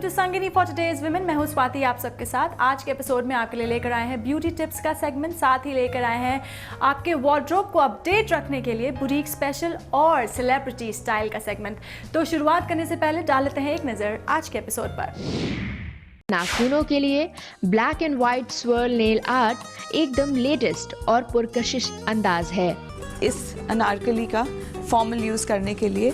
To Sangini for today's women. मैं हूं स्वाति आप सबके साथ। आज के एपिसोड में आपके लिए लेकर आए हैं ब्यूटी टिप्स का सेगमेंट, साथ ही लेकर आए हैं आपके वार्डरोब को अपडेट रखने के लिए बुटीक स्पेशल और सेलिब्रिटी स्टाइल का सेगमेंट। तो शुरुआत करने से पहले डाल लेते हैं एक नज़र आज के एपिसोड पर। नाखूनों के लिए black and white swirl nail art एकदम लेटेस्ट और पुरकशिश अंदाज है। इस अनारकली का फॉर्मल यूज़ करने के लिए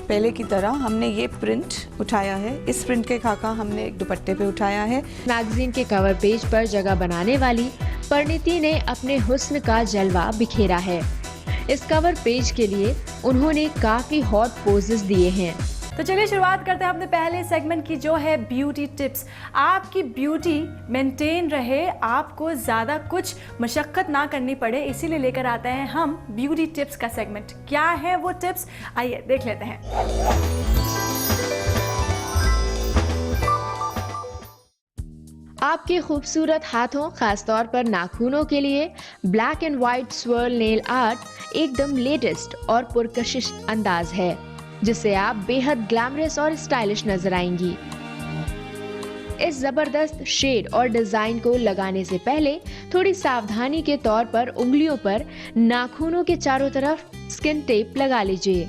पहले की तरह हमने ये प्रिंट उठाया है। इस प्रिंट के खाका हमने एक दुपट्टे पे उठाया है। मैगजीन के कवर पेज पर जगह बनाने वाली परिणीति ने अपने हुस्न का जलवा बिखेरा है। इस कवर पेज के लिए उन्होंने काफी हॉट पोजेस दिए हैं। तो चलिए शुरुआत करते हैं अपने पहले सेगमेंट की, जो है ब्यूटी टिप्स। आपकी ब्यूटी मेंटेन रहे, आपको ज़्यादा कुछ मशक्क़त ना करनी पड़े, इसीलिए लेकर आते हैं हम ब्यूटी टिप्स का सेगमेंट। क्या है वो टिप्स, आइए देख लेते हैं। आपके खूबसूरत हाथों, खासतौर पर नाखूनों के लिए black and white swirl nail art एकदम लेटेस्ट और पुरकशिश अंदाज है, जिससे आप बेहद ग्लैमरस और स्टाइलिश नजर आएंगी। इस जबरदस्त शेड और डिजाइन को लगाने से पहले थोड़ी सावधानी के तौर पर उंगलियों पर नाखूनों के चारों तरफ स्किन टेप लगा लीजिए।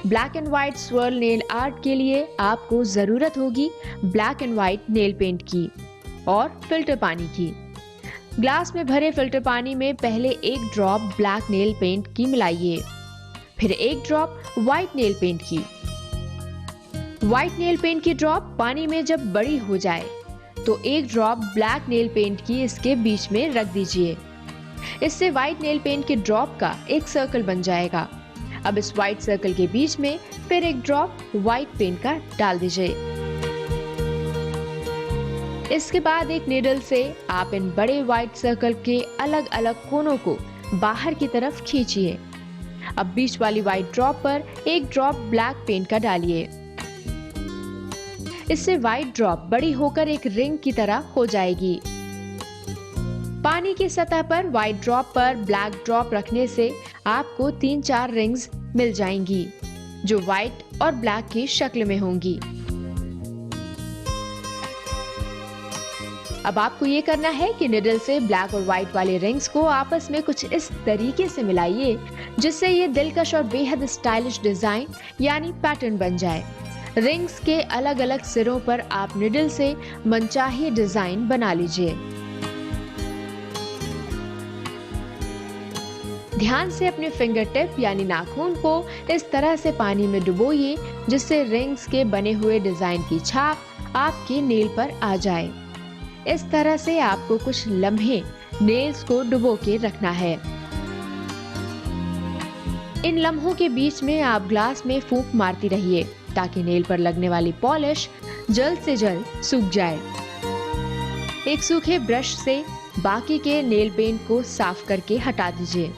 Black and white swirl nail art के लिए आपको जरूरत होगी black and white nail paint की और फिल्टर पानी की। ग्लास में भरे फिल्टर पानी में पहले एक ड्रॉप ब्लैक नेल पेंट की मिलाइए, फिर एक ड्रॉप व्हाइट नेल पेंट की। व्हाइट नेल पेंट की ड्रॉप पानी में जब बड़ी हो जाए तो एक ड्रॉप ब्लैक नेल पेंट की इसके बीच में रख दीजिए। इससे व्हाइट नेल पेंट की ड्रॉप का एक सर्कल बन जाएगा। अब इस व्हाइट सर्कल के बीच में फिर एक ड्रॉप व्हाइट पेंट का डाल दीजिए। इसके बाद एक नीडल से आप इन बड़े व्हाइट सर्कल के अलग अलग कोनों को बाहर की तरफ खींचिए। अब बीच वाली व्हाइट ड्रॉप पर एक ड्रॉप ब्लैक पेंट का डालिए। इससे व्हाइट ड्रॉप बड़ी होकर एक रिंग की तरह हो जाएगी। पानी की सतह पर व्हाइट ड्रॉप पर ब्लैक ड्रॉप रखने से आपको 3-4 रिंग्स मिल जाएंगी, जो व्हाइट और ब्लैक की शक्ल में होंगी। अब आपको ये करना है कि निडल से ब्लैक और व्हाइट वाले रिंग्स को आपस में कुछ इस तरीके से मिलाइए, जिससे ये दिलकश और बेहद स्टाइलिश डिजाइन यानी पैटर्न बन जाए। रिंग्स के अलग अलग सिरों पर आप निडल से मनचाही डिजाइन बना लीजिए। ध्यान से अपने फिंगर टिप यानी नाखून को इस तरह से पानी में डुबोइए, जिससे रिंग्स के बने हुए डिजाइन की छाप आपके नेल पर आ जाए। इस तरह से आपको कुछ लम्हे नेल्स को डुबो के रखना है। इन लम्हों के बीच में आप ग्लास में फूंक मारती रहिए, ताकि नेल पर लगने वाली पॉलिश जल्द से जल्द सूख जाए। एक सूखे ब्रश से बाकी के नेल पेंट को साफ करके हटा दीजिए।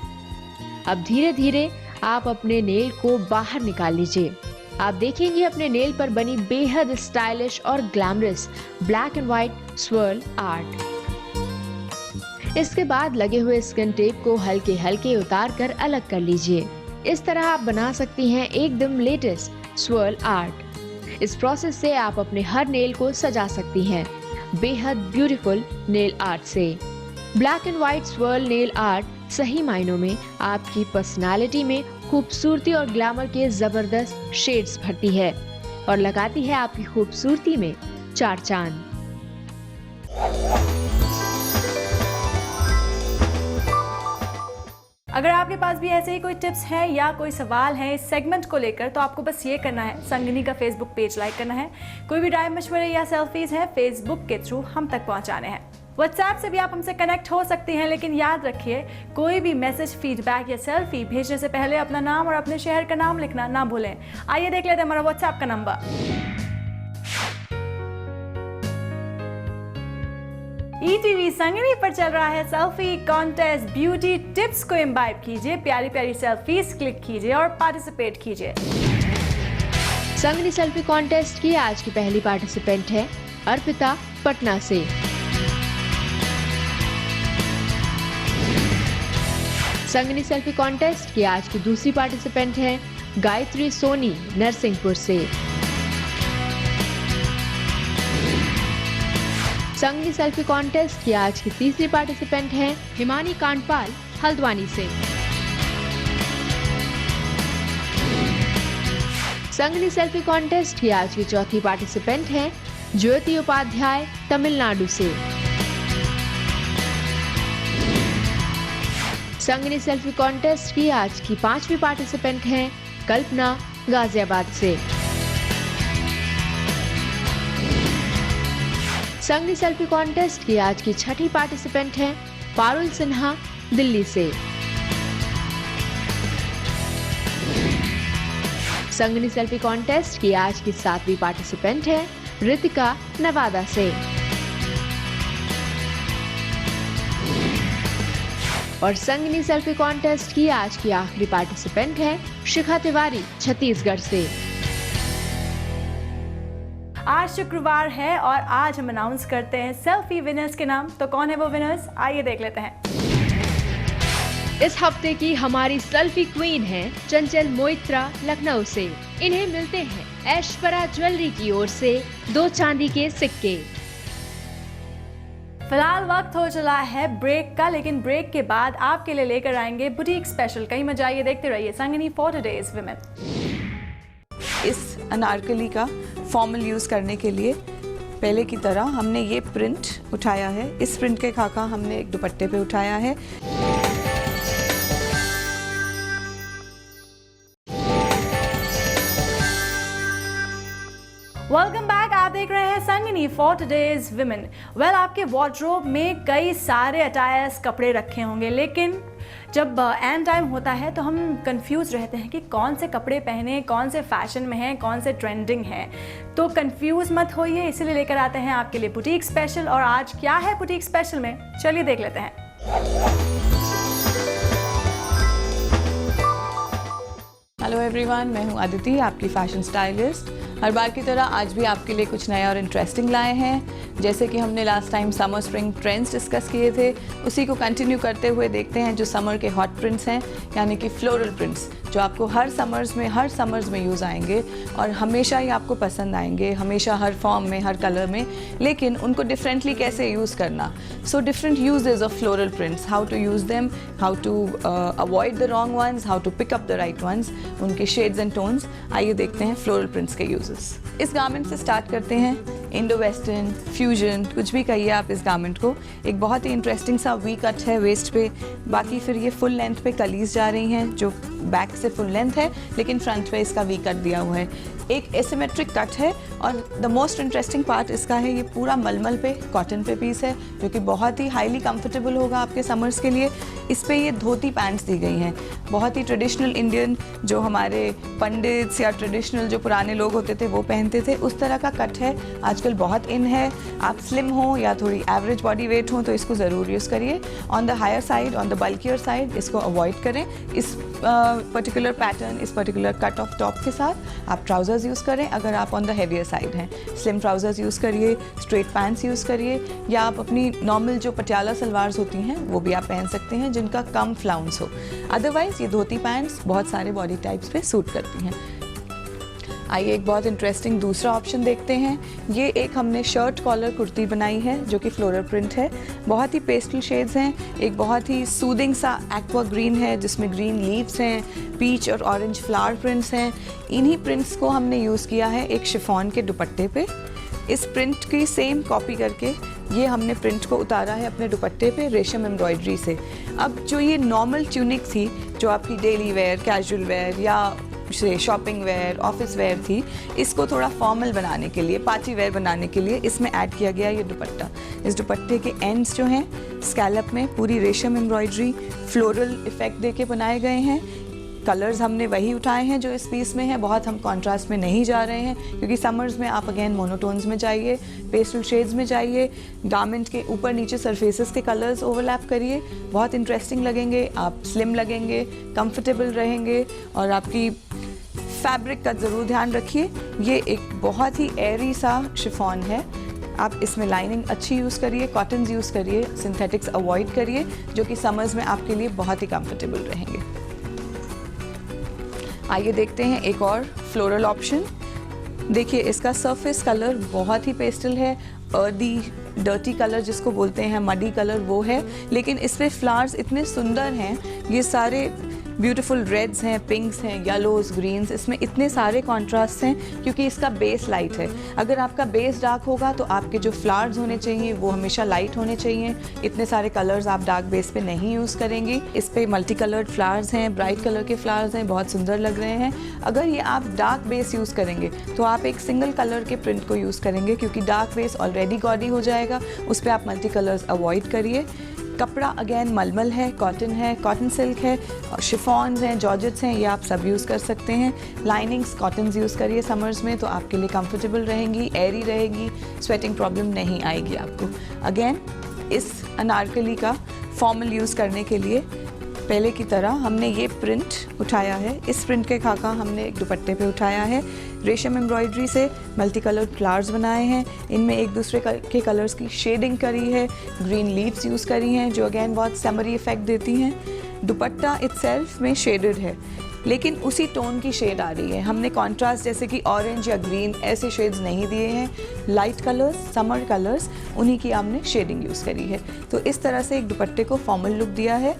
अब धीरे धीरे आप अपने नेल को बाहर निकाल लीजिए। आप देखेंगे अपने नेल पर बनी बेहद स्टाइलिश और glamorous black and white swirl art. इसके बाद लगे हुए स्किन टेप को हल्के हल्के उतार कर अलग कर लीजिए। इस तरह आप बना सकती हैं एकदम लेटेस्ट स्वर्ल आर्ट। इस प्रोसेस से आप अपने हर नेल को सजा सकती हैं बेहद ब्यूटीफुल नेल आर्ट से। Black and white swirl nail art सही मायनों में आपकी पर्सनालिटी में खूबसूरती और ग्लैमर के जबरदस्त शेड्स भरती है और लगाती है आपकी खूबसूरती में 4 चांद। अगर आपके पास भी ऐसे ही कोई टिप्स हैं या कोई सवाल है इस सेगमेंट को लेकर, तो आपको बस ये करना है, संगिनी का फेसबुक पेज लाइक करना है। कोई भी राय मशवरे या सेल्फीज है फेसबुक के थ्रू हम तक पहुंचाने हैं। व्हाट्सएप से भी आप हमसे कनेक्ट हो सकती हैं, लेकिन याद रखिए कोई भी मैसेज, फीडबैक या सेल्फी भेजने से पहले अपना नाम और अपने शहर का नाम लिखना ना भूलें। आइए देख लेते हैं हमारा व्हाट्सएप का नंबर। ETV संगिनी पर चल रहा है सेल्फी कॉन्टेस्ट। ब्यूटी टिप्स को इम्बाइब कीजिए, प्यारी प्यारी सेल्फीज क्लिक कीजिए और पार्टिसिपेट कीजिए। संगिनी सेल्फी कॉन्टेस्ट की आज की पहली पार्टिसिपेंट है अर्पिता, पटना से। संगिनी सेल्फी कॉन्टेस्ट की आज की दूसरी पार्टिसिपेंट है गायत्री सोनी, नरसिंहपुर से। संगनी सेल्फी कॉन्टेस्ट की आज की तीसरी पार्टिसिपेंट हैं हिमानी कांडपाल हल्द्वानी से। संगनी सेल्फी कॉन्टेस्ट की आज की चौथी पार्टिसिपेंट हैं ज्योति उपाध्याय तमिलनाडु से। संगनी सेल्फी कॉन्टेस्ट की आज की पांचवी पार्टिसिपेंट हैं कल्पना गाजियाबाद से। संगनी सेल्फी कॉन्टेस्ट की आज की छठी पार्टिसिपेंट हैं पारुल सिन्हा दिल्ली से। संगनी सेल्फी कॉन्टेस्ट की आज की सातवीं पार्टिसिपेंट है रितिका नवादा से। और संगनी सेल्फी कॉन्टेस्ट की आज की आखिरी पार्टिसिपेंट है शिखा तिवारी छत्तीसगढ़ से। आज शुक्रवार है और आज हम अनाउंस करते हैं सेल्फी विनर्स के नाम। तो कौन है वो विनर्स, आइए देख लेते हैं। इस हफ्ते की हमारी सेल्फी क्वीन है चंचल मोइत्रा लखनऊ से। इन्हें मिलते हैं ऐश्वर्या ज्वेलरी की ओर से 2 चांदी के सिक्के। फिलहाल वक्त हो चला है ब्रेक का, लेकिन ब्रेक के बाद आपके लिए लेकर आएंगे बुटीक स्पेशल। कहीं मजा आइए, देखते रहिए संगनी फॉर टुडेज विमेन। इस अनारकली का फॉर्मल यूज़ करने के लिए पहले की तरह हमने ये प्रिंट उठाया है। इस प्रिंट के खाका हमने एक दुपट्टे पे उठाया है। वेलकम बैक, आप देख रहे हैं Sangini for today's women. Well, आपके वार्डरोब में कई सारे अटायर्स कपड़े रखे होंगे, लेकिन जब एंड टाइम होता है तो हम कंफ्यूज रहते हैं कि कौन से कपड़े पहने, कौन से फैशन में हैं, कौन से ट्रेंडिंग हैं। तो कंफ्यूज मत होइए, इसीलिए लेकर आते हैं आपके लिए बुटीक स्पेशल। और आज क्या है बुटीक स्पेशल में, चलिए देख लेते हैं। हेलो एवरीवन, मैं हूँ अदिति, आपकी फैशन स्टाइलिस्ट। हर बार की तरह आज भी आपके लिए कुछ नया और इंटरेस्टिंग लाए हैं। जैसे कि हमने last time summer spring trends discuss किए थे, उसी को कंटिन्यू करते हुए देखते हैं जो समर के हॉट प्रिंट्स हैं, यानी कि फ्लोरल प्रिंट्स, जो आपको हर समर्स में यूज़ आएंगे और हमेशा ही आपको पसंद आएंगे, हमेशा हर फॉर्म में, हर कलर में। लेकिन उनको डिफरेंटली कैसे यूज़ करना, so different uses of floral prints, how to use them, how to avoid the wrong ones, how to pick up the right ones, उनके शेड्स एंड टोन्स। आइए देखते हैं फ्लोरल प्रिंट्स के यूजेस। इस garment से start करते हैं। Indo western, fusion, कुछ भी कहिए आप इस गारमेंट को। एक बहुत ही इंटरेस्टिंग सा वी कट है वेस्ट पे, बाकी फिर ये फुल लेंथ पे कलीज जा रही हैं, जो बैक से फुल लेंथ है लेकिन फ्रंट पे इसका वी कट दिया हुआ है। एक एसिमेट्रिक कट है और द मोस्ट इंटरेस्टिंग पार्ट इसका है, ये पूरा मलमल पे कॉटन पे पीस है, जो कि बहुत ही हाईली कंफर्टेबल होगा आपके समर्स के लिए। इस पे ये धोती पैंट्स दी गई हैं, बहुत ही ट्रेडिशनल इंडियन, जो हमारे पंडित्स या ट्रेडिशनल जो पुराने लोग होते थे वो पहनते थे, उस तरह का कट है। आजकल बहुत इन है। आप स्लिम हो या थोड़ी एवरेज बॉडी वेट हो तो इसको ज़रूर यूज़ करिए। On the higher side, on the bulkier side इसको अवॉइड करें। इस पर्टिकुलर पैटर्न, इस पर्टिकुलर कट ऑफ टॉप के साथ आप ट्राउज़र्स यूज़ करें। अगर आप ऑन द हैवियर साइड हैं, स्लिम ट्राउज़र्स यूज़ करिए, स्ट्रेट पैंट्स यूज़ करिए, या आप अपनी नॉर्मल जो पटियाला सलवार्स होती हैं वो भी आप पहन सकते हैं, जिनका कम फ्लाउंस हो। अदरवाइज़ ये धोती पैंट्स बहुत सारे बॉडी टाइप्स पे सूट करती हैं। आइए एक बहुत इंटरेस्टिंग दूसरा ऑप्शन देखते हैं। ये एक हमने शर्ट कॉलर कुर्ती बनाई है जो कि फ्लोरल प्रिंट है। बहुत ही पेस्टल शेड्स हैं। एक बहुत ही सूदिंग सा एक्वा ग्रीन है जिसमें ग्रीन लीव्स हैं, पीच और ऑरेंज फ्लावर प्रिंट्स हैं। इन्हीं प्रिंट्स को हमने यूज़ किया है एक शिफॉन के दुपट्टे पे। इस प्रिंट की सेम कॉपी करके ये हमने प्रिंट को उतारा है अपने दुपट्टे पे रेशम एम्ब्रॉयडरी से। अब जो ये नॉर्मल ट्यूनिक थी, जो आपकी डेली वेयर, कैजुअल वेयर या शॉपिंग वेयर, ऑफिस वेयर थी, इसको थोड़ा फॉर्मल बनाने के लिए, पार्टी वेयर बनाने के लिए इसमें ऐड किया गया ये दुपट्टा। इस दुपट्टे के एंड्स जो हैं स्कैलप में पूरी रेशम एम्ब्रॉयडरी फ्लोरल इफेक्ट देके बनाए गए हैं। कलर्स हमने वही उठाए हैं जो इस पीस में है, बहुत हम कॉन्ट्रास्ट में नहीं जा रहे हैं, क्योंकि समर्स में आप अगेन मोनोटोन्स में जाइए, पेस्टल शेड्स में जाइए, गारमेंट के ऊपर नीचे सरफेसेस के कलर्स ओवरलैप करिए, बहुत इंटरेस्टिंग लगेंगे, आप स्लिम लगेंगे, कंफर्टेबल रहेंगे। और आपकी फैब्रिक का ज़रूर ध्यान रखिए, ये एक बहुत ही एयरी सा शिफॉन है। आप इसमें लाइनिंग अच्छी यूज़ करिए, कॉटन्स यूज़ करिए, सिंथेटिक्स अवॉइड करिए, जो कि समर्स में आपके लिए बहुत ही कंफर्टेबल रहेंगे। आइए देखते हैं एक और फ्लोरल ऑप्शन। देखिए इसका सरफेस कलर बहुत ही पेस्टल है, अर्दी डर्टी कलर जिसको बोलते हैं, मडी कलर, वो है, लेकिन इस पे फ्लावर्स इतने सुंदर हैं। ये सारे ब्यूटीफुल रेड्स हैं, पिंक्स हैं, येलोज, ग्रीन्स, इसमें इतने सारे कॉन्ट्रास्ट हैं क्योंकि इसका बेस लाइट है। अगर आपका बेस डार्क होगा तो आपके जो फ्लावर्स होने चाहिए वो हमेशा लाइट होने चाहिए। इतने सारे कलर्स आप डार्क बेस पे नहीं यूज़ करेंगी। इस पे मल्टी कलर्ड फ्लावर्स हैं, ब्राइट कलर के फ्लावर्स हैं, बहुत सुंदर लग रहे हैं। अगर ये आप डार्क बेस यूज़ करेंगे तो आप एक सिंगल कलर के प्रिंट को यूज़ करेंगे क्योंकि डार्क बेस ऑलरेडी गॉडी हो जाएगा, उस पर आप मल्टी कलर्स अवॉइड करिए। कपड़ा अगेन मलमल है, कॉटन सिल्क है, शिफॉन्स हैं, जॉर्जेट्स हैं, ये आप सब यूज़ कर सकते हैं। लाइनिंग्स कॉटन्स यूज़ करिए समर्स में तो आपके लिए कंफर्टेबल रहेंगी, एयरी रहेगी, स्वेटिंग प्रॉब्लम नहीं आएगी आपको। अगेन इस अनारकली का फॉर्मल यूज़ करने के लिए पहले की तरह हमने ये प्रिंट उठाया है, इस प्रिंट के खाका हमने एक दुपट्टे पे उठाया है, रेशम एम्ब्रॉयडरी से मल्टी कलर्ड फ्लावर्स बनाए हैं, इनमें एक दूसरे के कलर्स की शेडिंग करी है, ग्रीन लीव्स यूज़ करी हैं जो अगेन बहुत समरी इफेक्ट देती हैं। दुपट्टा इटसेल्फ में शेडेड है लेकिन उसी टोन की शेड आ रही है। हमने कॉन्ट्रास्ट जैसे कि ऑरेंज या ग्रीन ऐसे शेड्स नहीं दिए हैं, लाइट कलर्स, समर कलर्स, उन्हीं की हमने शेडिंग यूज़ करी है। तो इस तरह से एक दुपट्टे को फॉर्मल लुक दिया है।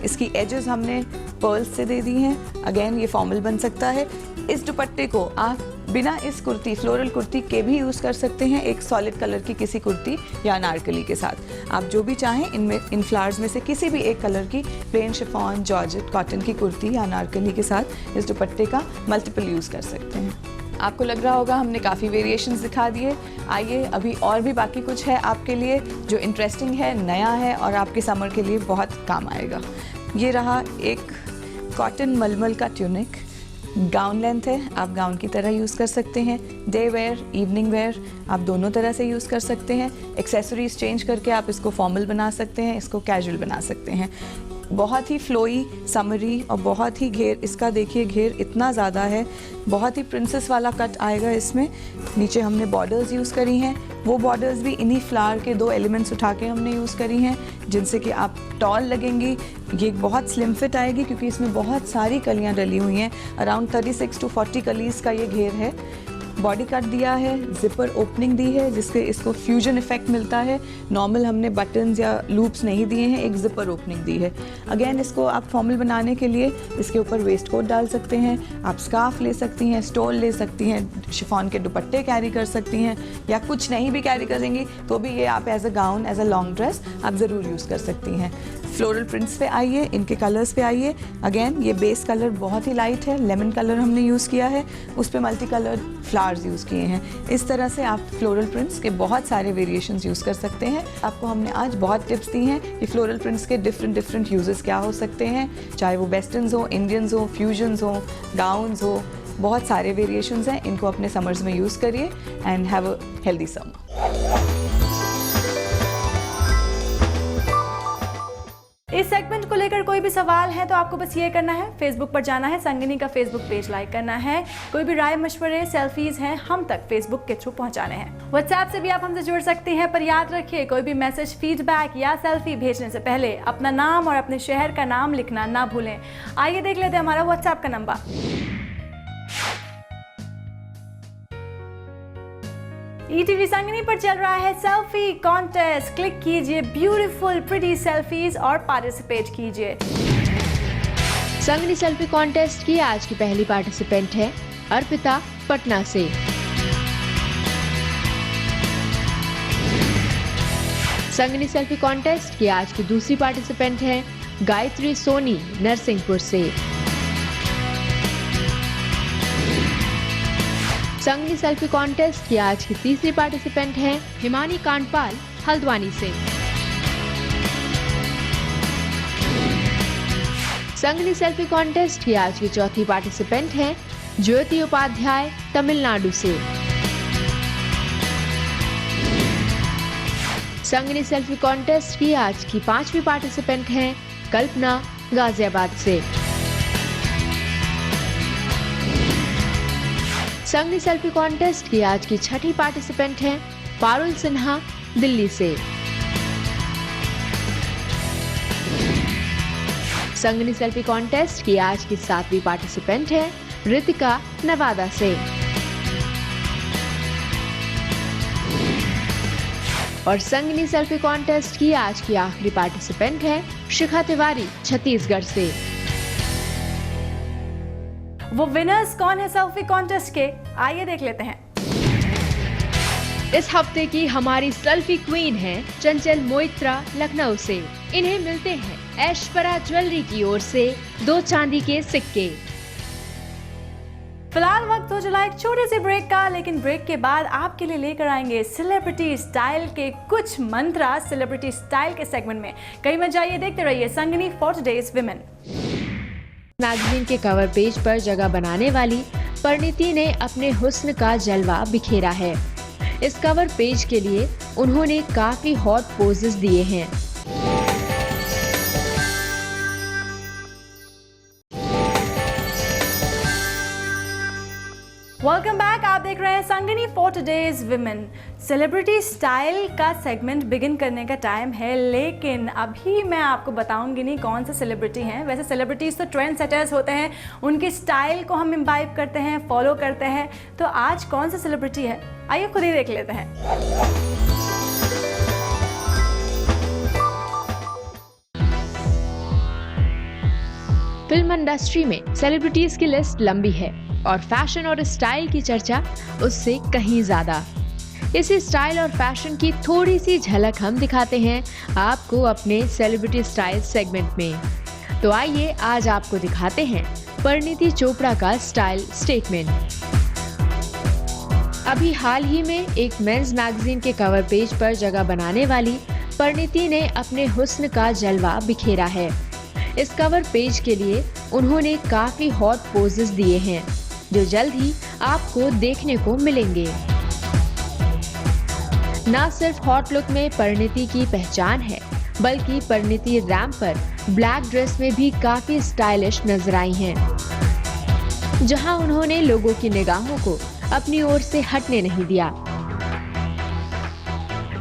इसकी एजेस हमने पर्ल्स से दे दी हैं, अगेन ये फॉर्मल बन सकता है। इस दुपट्टे को आप बिना इस कुर्ती, फ्लोरल कुर्ती के भी यूज़ कर सकते हैं, एक सॉलिड कलर की किसी कुर्ती या अनारकली के साथ। आप जो भी चाहें इन फ्लावर्स में से किसी भी एक कलर की प्लेन शिफॉन, जॉर्जेट, कॉटन की कुर्ती या अनारकली के साथ इस दुपट्टे का मल्टीपल यूज़ कर सकते हैं। आपको लग रहा होगा हमने काफ़ी वेरिएशंस दिखा दिए। आइए अभी और भी बाकी कुछ है आपके लिए जो इंटरेस्टिंग है, नया है और आपके समर के लिए बहुत काम आएगा। ये रहा एक कॉटन मलमल का ट्यूनिक, गाउन लेंथ है, आप गाउन की तरह यूज़ कर सकते हैं। डे वेयर, इवनिंग वेयर आप दोनों तरह से यूज़ कर सकते हैं। एक्सेसरीज चेंज करके आप इसको फॉर्मल बना सकते हैं, इसको कैजुअल बना सकते हैं। बहुत ही फ्लोई, समरी और बहुत ही घेर, इसका देखिए घेर इतना ज़्यादा है, बहुत ही प्रिंसेस वाला कट आएगा इसमें। नीचे हमने बॉर्डर्स यूज़ करी हैं, वो बॉर्डर्स भी इन्हीं फ्लावर के 2 एलिमेंट्स उठा के हमने यूज़ करी हैं जिनसे कि आप टॉल लगेंगी। ये बहुत स्लिम फिट आएगी क्योंकि इसमें बहुत सारी कलियाँ डली हुई हैं, अराउंड 36 to 40 कलीज़ का ये घेर है। बॉडी कट दिया है, जिपर ओपनिंग दी है जिससे इसको फ्यूजन इफेक्ट मिलता है। नॉर्मल हमने बटन्स या लूप्स नहीं दिए हैं, एक जिपर ओपनिंग दी है। अगेन इसको आप फॉर्मल बनाने के लिए इसके ऊपर वेस्ट कोट डाल सकते हैं, आप स्कार्फ ले सकती हैं, स्टोल ले सकती हैं, शिफॉन के दुपट्टे कैरी कर सकती हैं, या कुछ नहीं भी कैरी करेंगी तो भी ये आप as a gown, as a long dress आप ज़रूर यूज़ कर सकती हैं। फ्लोरल प्रिंट्स पे आइए, इनके कलर्स पे आइए। अगेन ये बेस कलर बहुत ही लाइट है, लेमन कलर हमने यूज़ किया है, उस पे मल्टी कलर्ड फ्लावर्स यूज़ किए हैं। इस तरह से आप फ्लोरल प्रिंट्स के बहुत सारे वेरिएशंस यूज़ कर सकते हैं। आपको हमने आज बहुत टिप्स दी हैं कि फ्लोरल प्रिंट्स के डिफरेंट यूजेस क्या हो सकते हैं, चाहे वो वेस्टर्न्स हो, इंडियंस हो, फ्यूजन्स हो, गाउन्स हो, बहुत सारे वेरिएशंस हैं। इनको अपने समर्स में यूज़ करिए and have a healthy summer. इस सेगमेंट को लेकर कोई भी सवाल है तो आपको बस ये करना है, फेसबुक पर जाना है, संगिनी का फेसबुक पेज लाइक करना है। कोई भी राय मशवरे, सेल्फीज हैं, हम तक फेसबुक के थ्रू पहुंचाने हैं। व्हाट्सएप से भी आप हमसे जुड़ सकते हैं, पर याद रखिए कोई भी मैसेज, फीडबैक या सेल्फी भेजने से पहले अपना नाम और अपने शहर का नाम लिखना ना भूलें। आइए देख लेते हैं हमारा व्हाट्सएप का नंबर। ETV संगिनी पर चल रहा है सेल्फी कॉन्टेस्ट। क्लिक कीजिए ब्यूटीफुल प्रिटी सेल्फीज और पार्टिसिपेट कीजिए। संगिनी सेल्फी कॉन्टेस्ट की आज की पहली पार्टिसिपेंट है अर्पिता, पटना से। संगिनी सेल्फी कॉन्टेस्ट की आज की दूसरी पार्टिसिपेंट है गायत्री सोनी, नरसिंहपुर से। संगिनी सेल्फी कॉन्टेस्ट की आज की तीसरी पार्टिसिपेंट हैं हिमानी कांडपाल, हल्द्वानी से। संगिनी सेल्फी कॉन्टेस्ट की आज की चौथी पार्टिसिपेंट हैं ज्योति उपाध्याय, तमिलनाडु से। संगिनी सेल्फी कॉन्टेस्ट की आज की पांचवी पार्टिसिपेंट हैं कल्पना, गाजियाबाद से। संगिनी सेल्फी कॉन्टेस्ट की आज की छठी पार्टिसिपेंट हैं पारुल सिन्हा, दिल्ली से। संगिनी सेल्फी कॉन्टेस्ट की आज की सातवीं पार्टिसिपेंट है रितिका, नवादा से। और संगनी सेल्फी कॉन्टेस्ट की आज की आखिरी पार्टिसिपेंट है शिखा तिवारी छत्तीसगढ़ से। वो विनर्स कौन है सेल्फी कॉन्टेस्ट के, आइए देख लेते हैं। इस हफ्ते की हमारी सेल्फी क्वीन है चंचल मोइत्रा लखनऊ से। इन्हें मिलते हैं ऐश्वर्या ज्वेलरी की ओर से 2 चांदी के सिक्के। फिलहाल वक्त हो चला एक छोटे से ब्रेक का, लेकिन ब्रेक के बाद आपके लिए लेकर आएंगे सेलिब्रिटी स्टाइल के कुछ मंत्रा सेलिब्रिटी स्टाइल के सेगमेंट में। कहीं मत जाइए, देखते रहिए संगनी फॉर टुडेज विमेन। मैगजीन के कवर पेज पर जगह बनाने वाली परिणीति ने अपने हुस्न का जलवा बिखेरा है। इस कवर पेज के लिए उन्होंने काफी हॉट पोजेस दिए हैं। वेलकम बैक, आप देख रहे हैं Sangini for today's women. Celebrity style का सेगमेंट बिगिन करने का टाइम है, लेकिन अभी मैं आपको बताऊंगी नहीं कौन से सेलिब्रिटी हैं। वैसे सेलिब्रिटीज तो ट्रेंड सेटर्स होते हैं, उनकी स्टाइल को हम इम्बाइब करते हैं, फॉलो करते हैं। तो आज कौन सा सेलिब्रिटी है, आइए खुद ही देख लेते हैं। फिल्म इंडस्ट्री में सेलिब्रिटीज की लिस्ट लंबी है और फैशन और स्टाइल की चर्चा उससे कहीं ज्यादा। इसी स्टाइल और फैशन की थोड़ी सी झलक हम दिखाते हैं आपको अपने सेलिब्रिटी स्टाइल सेगमेंट में। तो आइए आज आपको दिखाते हैं परिणीति चोपड़ा का स्टाइल स्टेटमेंट। अभी हाल ही में एक मेंस मैगजीन के कवर पेज पर जगह बनाने वाली परिणीति ने अपने हुस्न का जलवा बिखेरा है। इस कवर पेज के लिए उन्होंने काफी हॉट पोजेस दिए हैं, जो जल्द ही आपको देखने को मिलेंगे। न सिर्फ हॉट लुक में परिणीति की पहचान है, बल्कि परिणीति रैंप पर ब्लैक ड्रेस में भी काफी स्टाइलिश नजर आई हैं, जहां उन्होंने लोगों की निगाहों को अपनी ओर से हटने नहीं दिया।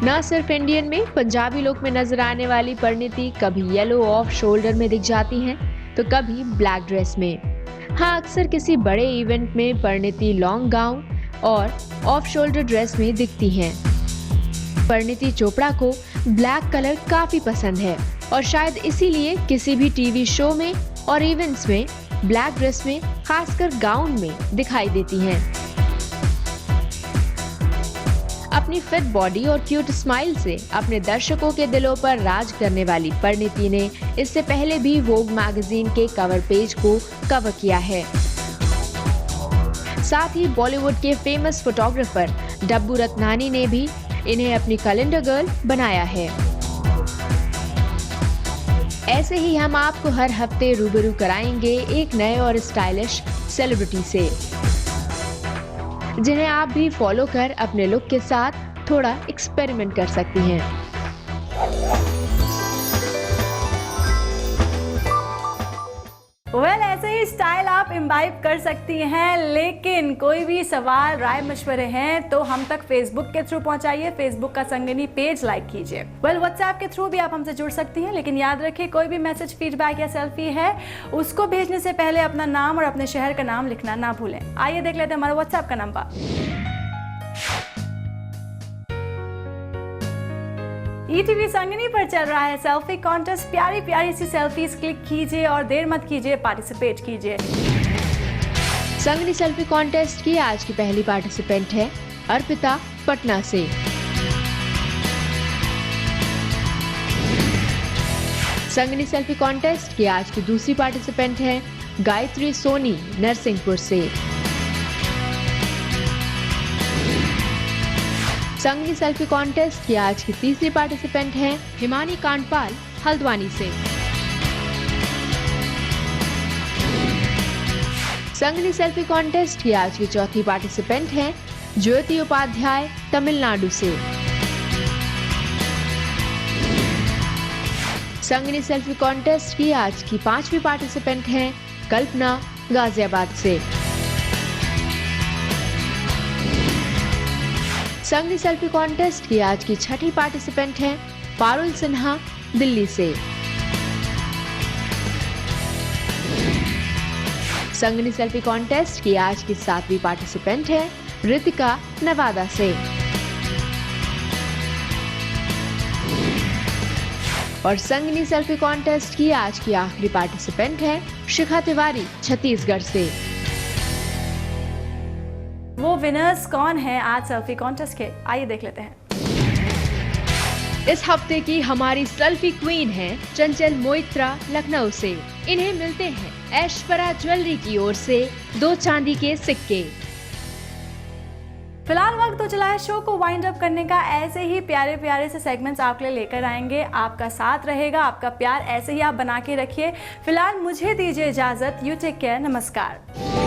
न सिर्फ इंडियन में, पंजाबी लुक में नजर आने वाली परिणीति कभी येलो ऑफ शोल्डर में दिख जाती हैं, तो कभी ब्लैक ड्रेस में। हाँ, अक्सर किसी बड़े इवेंट में परिणीति लॉन्ग गाउन और ऑफ शोल्डर ड्रेस में दिखती हैं। परिणीति चोपड़ा को ब्लैक कलर काफी पसंद है और शायद इसीलिए किसी भी टीवी शो में और इवेंट्स में ब्लैक ड्रेस में, खासकर गाउन में दिखाई देती हैं। अपनी फिट बॉडी और क्यूट स्माइल से अपने दर्शकों के दिलों पर राज करने वाली परिणीति ने इससे पहले भी वोग मैगजीन के कवर पेज को कवर किया है। साथ ही बॉलीवुड के फेमस फोटोग्राफर डब्बू रत्नानी ने भी इन्हें अपनी कैलेंडर गर्ल बनाया है। ऐसे ही हम आपको हर हफ्ते रूबरू कराएंगे एक नए और स्टाइलिश सेलिब्रिटी से, जिन्हें आप भी फॉलो कर अपने लुक के साथ थोड़ा एक्सपेरिमेंट कर सकती हैं। ऐसे ही स्टाइल आप इम्बाइब कर सकती हैं, लेकिन कोई भी सवाल, राय, मशवरे हैं तो हम तक फेसबुक के थ्रू पहुंचाइए। फेसबुक का संगनी पेज लाइक कीजिए। व्हाट्सएप के थ्रू भी आप हमसे जुड़ सकती हैं, लेकिन याद रखिए कोई भी मैसेज, फीडबैक या सेल्फी है, उसको भेजने से पहले अपना नाम और अपने शहर का नाम लिखना ना भूलें। आइए देख लेते हैं हमारा व्हाट्सएप का नंबर। ETV संगनी पर चल रहा है सेल्फी कॉन्टेस्ट। प्यारी प्यारी सी सेल्फीज क्लिक कीजिए और देर मत कीजिए, पार्टिसिपेट कीजिए। संगनी सेल्फी कॉन्टेस्ट की आज की पहली पार्टिसिपेंट है अर्पिता पटना से। संगनी सेल्फी कॉन्टेस्ट की आज की दूसरी पार्टिसिपेंट है गायत्री सोनी नरसिंहपुर से। संगनी सेल्फी कॉन्टेस्ट की आज की तीसरी पार्टिसिपेंट हैं हिमानी कांडपाल हल्द्वानी से। संगनी सेल्फी कॉन्टेस्ट की आज की चौथी पार्टिसिपेंट हैं ज्योति उपाध्याय तमिलनाडु से। संगनी सेल्फी कॉन्टेस्ट की आज की पांचवी पार्टिसिपेंट हैं कल्पना गाजियाबाद से। संगनी सेल्फी कॉन्टेस्ट की आज की छठी पार्टिसिपेंट हैं पारुल सिन्हा दिल्ली से। संगनी सेल्फी कॉन्टेस्ट की आज की सातवीं पार्टिसिपेंट है रितिका नवादा से। और संगनी सेल्फी कॉन्टेस्ट की आज की आखिरी पार्टिसिपेंट है शिखा तिवारी छत्तीसगढ़ से। वो विनर्स कौन है आज सेल्फी कॉन्टेस्ट के, आइए देख लेते हैं। इस हफ्ते की हमारी सेल्फी क्वीन है चंचल मोइत्रा लखनऊ से। इन्हें मिलते हैं ऐश्वर्या ज्वेलरी की ओर से 2 चांदी के सिक्के। फिलहाल वक्त तो चला है शो को वाइंड अप करने का। ऐसे ही प्यारे प्यारे से सेगमेंट्स आपके लिए लेकर आएंगे, आपका साथ रहेगा, आपका प्यार ऐसे ही आप बना के रखिए। फिलहाल मुझे दीजिए इजाजत। यू टेक केयर, नमस्कार।